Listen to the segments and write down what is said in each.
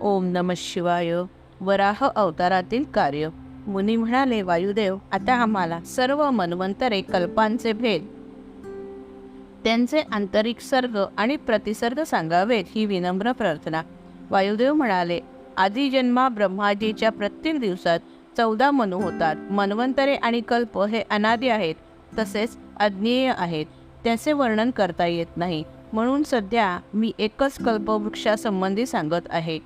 ओम नमः शिवाय. वराह अवतारातील कार्य. मुनी म्हणाले, वायुदेव, आता आम्हाला सर्व मन्वंतरे कल्पांचे भेद, त्यांचे आंतरिक सर्ग आणि प्रतिसर्ग सांगावेत ही विनम्र प्रार्थना. वायुदेव म्हणाले, आदिजन्मा ब्रह्माजीच्या प्रत्येक दिवसात 14 मनु होतात. मन्वंतरे आणि कल्प हे अनादी आहेत, तसेच अज्ञेय आहेत. त्याचे वर्णन करता येत नाही. म्हणून सध्या मी एकच कल्पवृक्षासंबंधी सांगत आहे.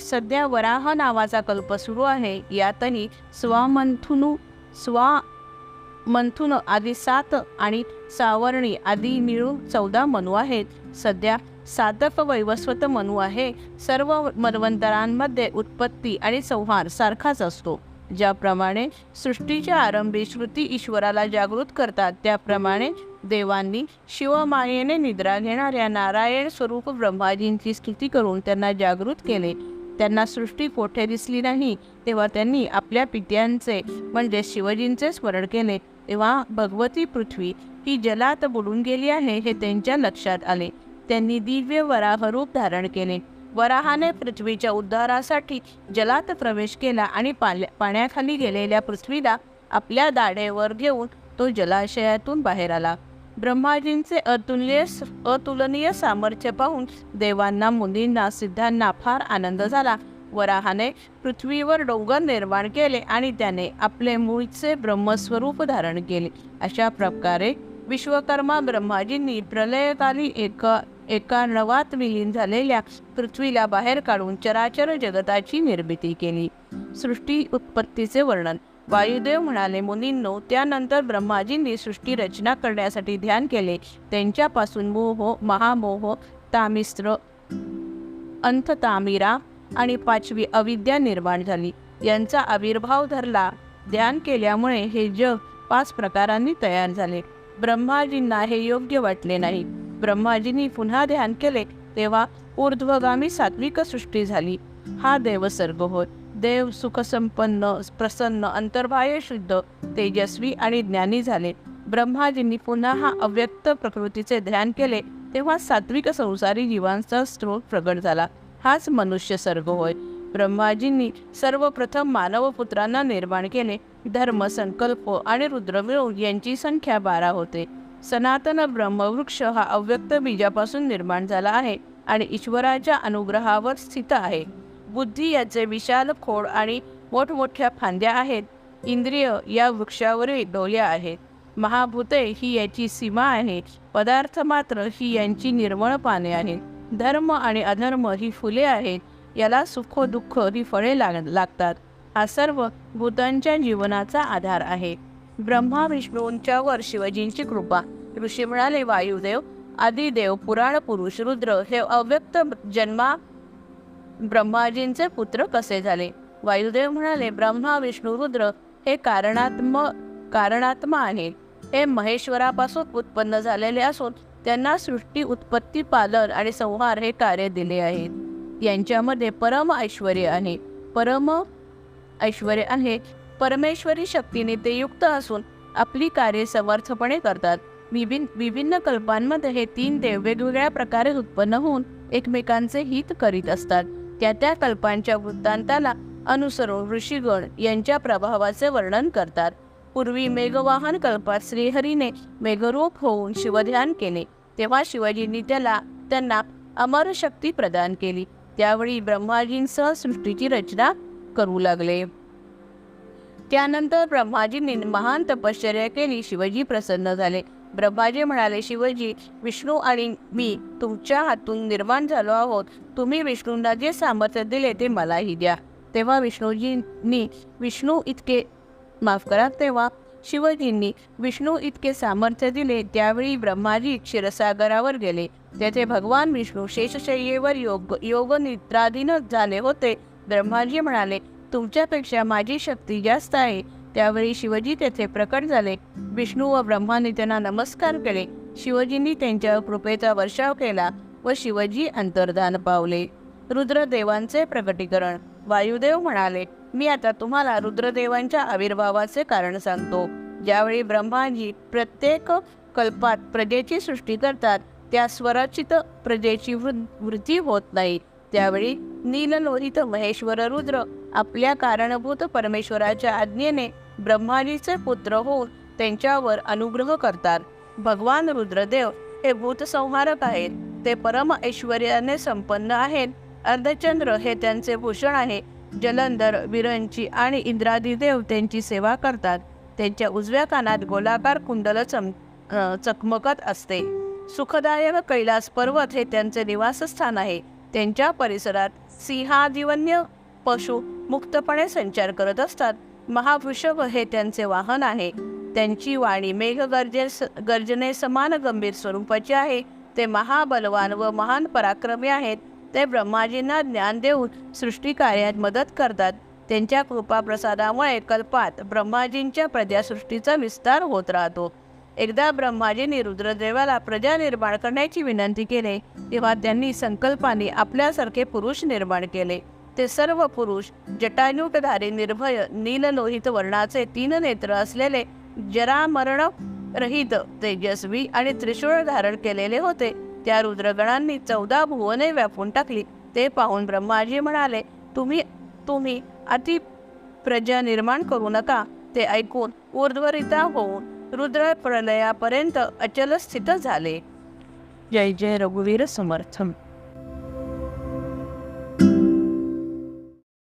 सध्या वराह नावाचा कल्प सुरू आहे. यातही स्वामंथुन आदी 7 आणि सावर्णी आदी मिळून 14 मनु आहेत. सध्या सातक वैवस्वत मनु आहे. सर्व मन्वंतरांमध्ये उत्पत्ती आणि संहार सारखाच असतो. ज्याप्रमाणे सृष्टीच्या आरंभी श्रुती ईश्वराला जागृत करतात, त्याप्रमाणे देवांनी शिवमायेने निद्रा घेणाऱ्या नारायण स्वरूप ब्रह्माजींची स्तुती करून त्यांना जागृत केले. त्यांना सृष्टी कोठे दिसली नाही, तेव्हा त्यांनी आपल्या पित्यांचे म्हणजे शिवजींचे स्मरण केले. तेव्हा भगवती पृथ्वी ही जलात बुडून गेली आहे हे त्यांच्या लक्षात आले. त्यांनी दिव्य वराह रूप धारण केले. वराहाने पृथ्वीच्या उद्धारासाठी जलात प्रवेश केला आणि पाण्याखाली गेलेल्या पृथ्वीला आपल्या दाढेवर घेऊन तो जलाशयातून बाहेर आला. ब्रह्माजींचे अतुलनीय सामर्थ्य पाहून देवांना, मुनींना, सिद्धांना फार आनंद झाला. वराहाने पृथ्वीवर डोंगर निर्माण केले आणि त्याने आपले मूळचे ब्रह्मस्वरूप धारण केले. अशा प्रकारे विश्वकर्मा ब्रह्माजींनी प्रलयकाली एका नवात विलीन झालेल्या पृथ्वीला बाहेर काढून चराचर जगताची निर्मिती केली. सृष्टी उत्पत्तीचे वर्णन. वायुदेव म्हणाले, मुनींनो, त्यानंतर ब्रह्माजींनी सृष्टी रचना करण्यासाठी ध्यान केले. त्यांच्यापासून मोह, महामोह, तामिस्त्र, अंततामिरा आणि 5वी अविद्या निर्माण झाली. यांचा आविर्भाव धरला. ध्यान केल्यामुळे हे जग 5 प्रकारांनी तयार झाले. ब्रह्माजींना हे योग्य वाटले नाही. ब्रह्माजींनी पुन्हा ध्यान केले, तेव्हा ऊर्ध्वगामी सात्विक सृष्टी झाली. हा देवसर्ग होय. देव सुखसंपन्न, प्रसन्न, अंतर्बाह्य शुद्ध, तेजस्वी आणि ज्ञानी झाले. ब्रह्माजींनी पुन्हा हा अव्यक्त प्रकृतीचे ध्यान केले, तेव्हा सात्विक संसारी जीवांचा स्रोत प्रगट झाला. हाच मनुष्य सर्ग होय. ब्रह्माजींनी सर्वप्रथम मानवपुत्रांना निर्माण केले. धर्म, संकल्प आणि रुद्र मिळून यांची संख्या 12 होते. सनातन ब्रह्मवृक्ष हा अव्यक्त बीजापासून निर्माण झाला आहे आणि ईश्वराच्या अनुग्रहावर स्थित आहे. बुद्धी याचे विशाल खोड आणि मोठमोठ्या फांद्या आहेत. इंद्रिय या वृक्षावरील डोल्या आहेत. महाभूते ही याची सीमा आहे. पदार्थ मात्र ही यांची निर्मळ पाने आहेत. धर्म आणि अधर्म ही फुले आहेत. याला सुख दुःख ही फळे लागतात. हा सर्व भूतांच्या जीवनाचा आधार आहे. ब्रह्मा विष्णूंच्यावर शिवजींची कृपा. ऋषी म्हणाले, वायुदेव, आदिदेव, पुराण पुरुष, रुद्र हे अव्यक्त जन्मा ब्रह्माजींचे पुत्र कसे झाले? वायुदेव म्हणाले, ब्रह्मा, विष्णू, रुद्र हे कारणात्मा आहेत. हे महेश्वरापासून उत्पन्न झालेले असून त्यांना सृष्टी, उत्पत्ती, पालन आणि संहार हे कार्य दिले आहेत. यांच्यामध्ये परम ऐश्वर्य आहे. परमेश्वरी शक्तीने ते युक्त असून आपली कार्ये समर्थपणे करतात. विभिन्न कल्पांमध्ये हे 3 देव वेगवेगळ्या प्रकारे उत्पन्न होऊन एकमेकांचे हित करीत असतात. त्या कल्पांच्या वृत्तांताला अनुसरून ऋषीगण यांच्या प्रभावाचे वर्णन करतात. पूर्वी मेघवाहन कल्पात श्रीहरीने मेघरूप होऊन शिवध्यान केले, तेव्हा शिवजींनी त्यांना अमर शक्ती प्रदान केली. त्यावेळी ब्रह्माजींसह सृष्टीची रचना करू लागले. त्यानंतर ब्रह्माजींनी महान तपश्चर्या केली. शिवजी प्रसन्न झाले. ब्रह्माजी म्हणाले, शिवजी, विष्णू आणि मी तुमच्या हातून निर्माण झालो आहोत. तुम्ही विष्णूंना जे सामर्थ्य दिले ते मलाही द्या. तेव्हा शिवजींनी विष्णू इतके सामर्थ्य दिले. त्यावेळी ब्रह्माजी क्षीरसागरावर गेले. तेथे भगवान विष्णू शेषशय्येवर योग निद्राधीन झाले होते. ब्रह्माजी म्हणाले, तुमच्यापेक्षा माझी शक्ती जास्त आहे. त्यावेळी शिवजी तेथे प्रकट झाले. विष्णू व ब्रह्मांनी त्यांना नमस्कार केले. शिवजींनी त्यांच्या कृपेचा वर्षाव केला व शिवजी अंतर्धान पावले. रुद्रदेवांचे प्रकटीकरण. वायुदेव म्हणाले, मी आता तुम्हाला रुद्रदेवांच्या आविर्भावाचे कारण सांगतो. ज्यावेळी ब्रह्माजी प्रत्येक कल्पात प्रजेची सृष्टी करतात, त्या स्वरचित प्रजेची वृद्धी होत नाही. त्यावेळी नीललोहित महेश्वर रुद्र आपल्या कारणभूत परमेश्वराच्या आज्ञेने ब्रह्माजीचे पुत्र होऊन त्यांच्यावर अनुग्रह करतात. भगवान रुद्रदेव हे भूतसंहारक आहेत. ते परम ऐश्वर्याने संपन्न आहेत. अर्धचंद्र हे त्यांचे भूषण आहे. जलंधर, विरंची आणि इंद्रादी देव त्यांची सेवा करतात. त्यांच्या उजव्या कानात गोलाकार कुंडल चकमकत असते. सुखदायक कैलास पर्वत हे त्यांचे निवासस्थान आहे. त्यांच्या परिसरात सिंहादिवन्य पशु मुक्तपणे संचार करत असतात. महावृषभ हे त्यांचे वाहन आहे. त्यांची वाणी गर्जने समान गंभीर स्वरूपाची आहे. ते महाबलवान व महान पराक्रमी आहेत. ते ब्रह्माजींना ज्ञान देऊन सृष्टी कार्यात मदत करतात. त्यांच्या कृपाप्रसादामुळे कल्पात ब्रह्माजींच्या प्रजासृष्टीचा विस्तार होत राहतो. एकदा ब्रह्माजींनी रुद्रदेवाला प्रजा निर्माण करण्याची विनंती केली, तेव्हा त्यांनी संकल्पाने आपल्यासारखे पुरुष निर्माण केले. ते सर्व पुरुष जटायुटधारी, निर्भय, नीललोहित वर्णाचे, 3 नेत्र असलेले, जरामरण रहित, तेजस्वी आणि त्रिशूळ धारण केलेले होते. त्या रुद्रगणांनी 14 भुवने व्यापून टाकली. ते पाहून ब्रह्माजी म्हणाले, तुम्ही अति प्रजा निर्माण करू नका. ते ऐकून ऊर्ध्वरिता होऊन रुद्र प्रलयापर्यंत अचल स्थित झाले. जय जय रघुवीर समर्थ.